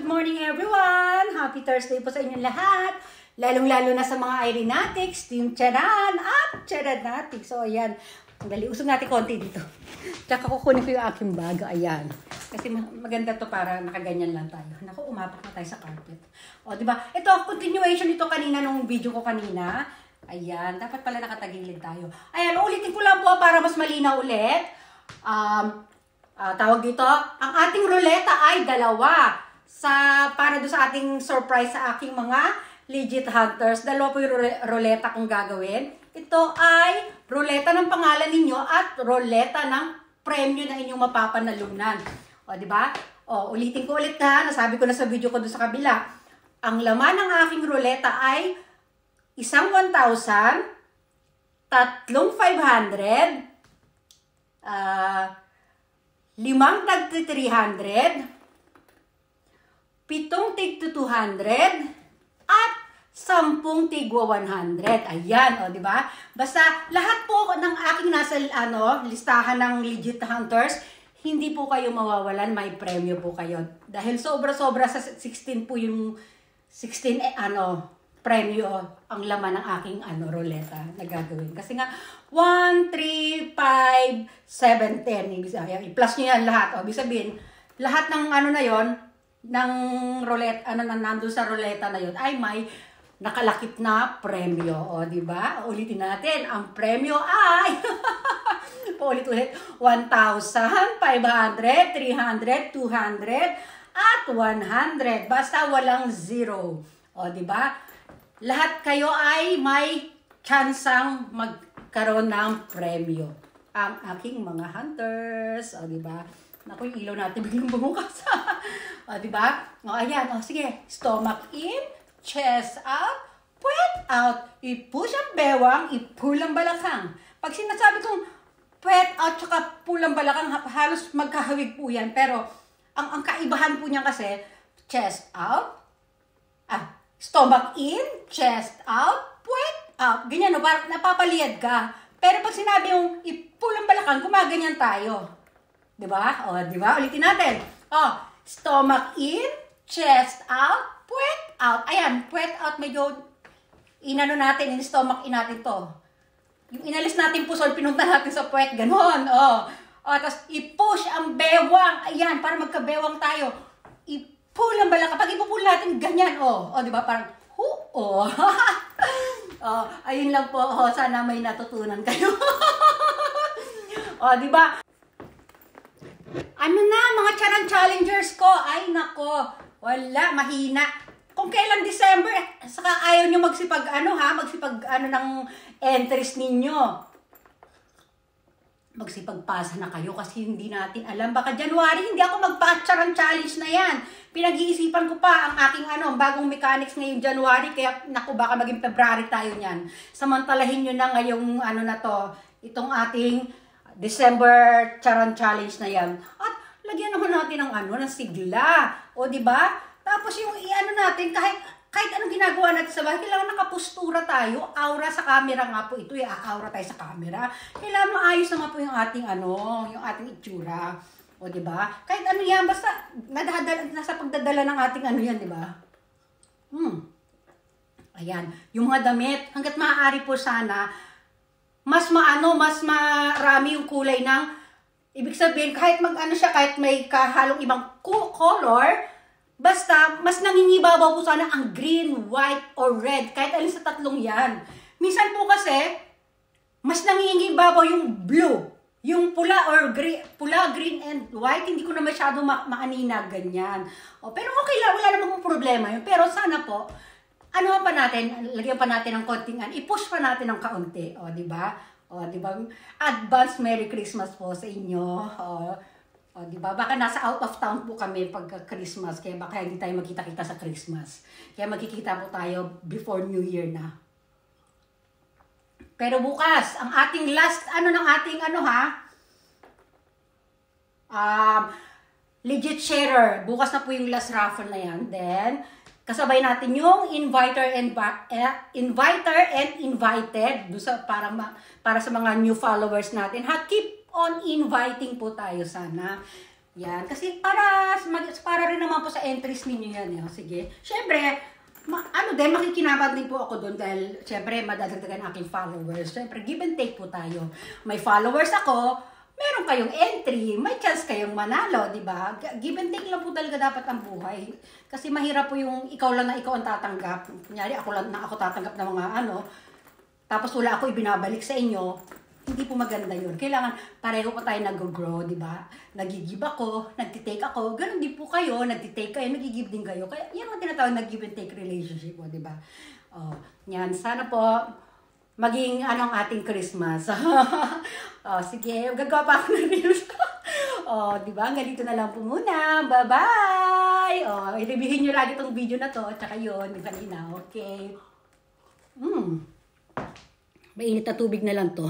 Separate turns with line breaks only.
Good morning everyone! Happy Thursday po sa inyong lahat. Lalong-lalo na sa mga Irenatics, Team Charan at Charanatics. So ayan, dali, usog natin konti dito. Tsaka kukunin ko yung aking bag. Ayan. Kasi maganda to para nakaganyan lang tayo. Naku, umapak na tayo sa carpet. O, diba? Ito, continuation ito kanina nung video ko kanina. Ayan, dapat pala nakatagilid tayo. Ayan, ulitin ko lang po para mas malinaw ulit. Tawag dito, ang ating ruleta ay dalawa. Para doon sa ating surprise sa aking mga legit hunters, dalawa po yung ruleta kong gagawin. Ito ay ruleta ng pangalan ninyo at ruleta ng premyo na inyong mapapanalunan. O, di ba? O, ulitin ko ulit ha. Nasabi ko na sa video ko doon sa kabila. Ang laman ng aking ruleta ay isang 1,000, tatlong 500, limang tag 300, pitong tig 200, at 10 tigwa 100. Ayan, o, di ba? Basta lahat po ng aking nasa listahan ng legit hunters, hindi po kayo mawawalan, may premyo po kayo. Dahil sobra-sobra sa 16 po yung 16 premyo ang laman ng aking ruleta na gagawin. Kasi nga 1, 3, 5, 7, 10. Ibig sabihin, i-plus nyo yan lahat. O, ibig sabihin, lahat ng na yon, ng roulette, nandun sa ruleta na yon, ay may nakalakip na premyo. O, di ba? Ulitin natin. Ang premyo ay paulit-ulit 1,000, 500, 300, 200, at 100. Basta walang zero. O, di ba? Lahat kayo ay may tsansang magkaroon ng premyo. Ang aking mga hunters. O, diba? Naku, yung ilaw natin biglang bumukas. O, diba? O, ayan. O, sige. Stomach in, chest out, puwet out. I-push ang bewang, i-pull ang balakang. Pag sinasabi kong puwet out tsaka pull ang balakang, halos magkahawig po yan. Pero, ang kaibahan po niya kasi, chest out, stomach in, chest out, puwet out. Ganyan, no? Parang napapaliyad ka. Pero pag sinabi yung i-pull ang balakang, gumaganyan tayo. Diba? O, diba? Ulitin natin. O, stomach in, chest out, puwet out. Ayan, puwet out, medyo natin, in-stomach in natin to. Yung inalis natin pusol, pinunta natin sa puwet, ganon. O, tapos i-push ang bewang. Ayan, para magkabewang tayo. Pull ang balakang. Pag ipupull natin, ganyan, di ba? Parang, ayun lang po. Sana may natutunan kayo. Di ba? Mga Charan challengers ko? Ay, nako. Wala, mahina. Kung kailan December, saka ayaw nyo magsipag ng entries ninyo. Magsipagpasa na kayo kasi hindi natin alam. Baka January, hindi ako magpa-Charan challenge na yan. Pinag-iisipan ko pa ang aking bagong mechanics ngayong January. Kaya, naku, baka maging February tayo niyan. Samantalahin nyo na ngayong itong ating December Charan challenge na yan. At lagyan naman natin ng sigla. O, diba? Tapos yung natin, kahit anong ginagawa natin sa bahay, kailangan nakapustura tayo. Aura sa camera nga po ito. Aura tayo sa camera. Kailangan maayos naman po yung ating yung ating itsura. O, diba? Kahit yan, basta nasa pagdadala ng ating yan, diba? Ayan. Yung mga damit, hanggat maaari po sana, mas marami yung kulay ng, ibig sabihin, kahit kahit may kahalong ibang color, basta, mas nangingibabaw po sana ang green, white, or red. Kahit alin sa tatlong yan. Minsan po kasi, mas nangingibabaw yung blue. Yung pula, green, and white, hindi ko na masyado maaninag, ganyan. Pero okay lang, wala namang problema yun. Pero sana po, lagyan pa natin ng konting, i-push pa natin ng kaunti. O, diba? O, diba? Advance Merry Christmas po sa inyo. O, diba? Baka nasa out of town po kami pagka Christmas, kaya baka hindi tayo magkita-kita sa Christmas. Kaya magkikita po tayo before New Year na. Pero bukas, ang ating last, legit sharer. Bukas na po yung last raffle na yan. Then, kasabay natin yung inviter and invited para sa mga new followers natin. Keep on inviting po tayo sana. Yan, kasi para rin naman po sa entries ninyo yan. Eh. Sige, syempre, makikinabang din po ako doon dahil syempre madadagdagan aking followers. Syempre, give and take po tayo. May followers ako, meron kayong entry, may chance kayong manalo, di ba? Give and take lang po talaga dapat ang buhay. Kasi mahirap po yung ikaw lang na ikaw ang tatanggap. Kunyari, ako lang na ako tatanggap ng mga tapos wala ako ibinabalik sa inyo. Hindi po maganda yun. Kailangan pareho pa tayo nag-grow, di ba? Nag-give ako, nag-take ako. Ganon din po kayo, nag-take kayo, nag-give din kayo. Kaya yan ang tinatawag na give and take relationship po, di ba? Oh, yan. Sana po maging ang ating Christmas. Oh, sige, gagawa pa ako ng reels. Oh, di ba? Ganito na lang po muna. Bye-bye! Oh, i-reviewin nyo lagi itong video na to. Tsaka yun, yung kanina. Okay. Mainit na tubig na lang to.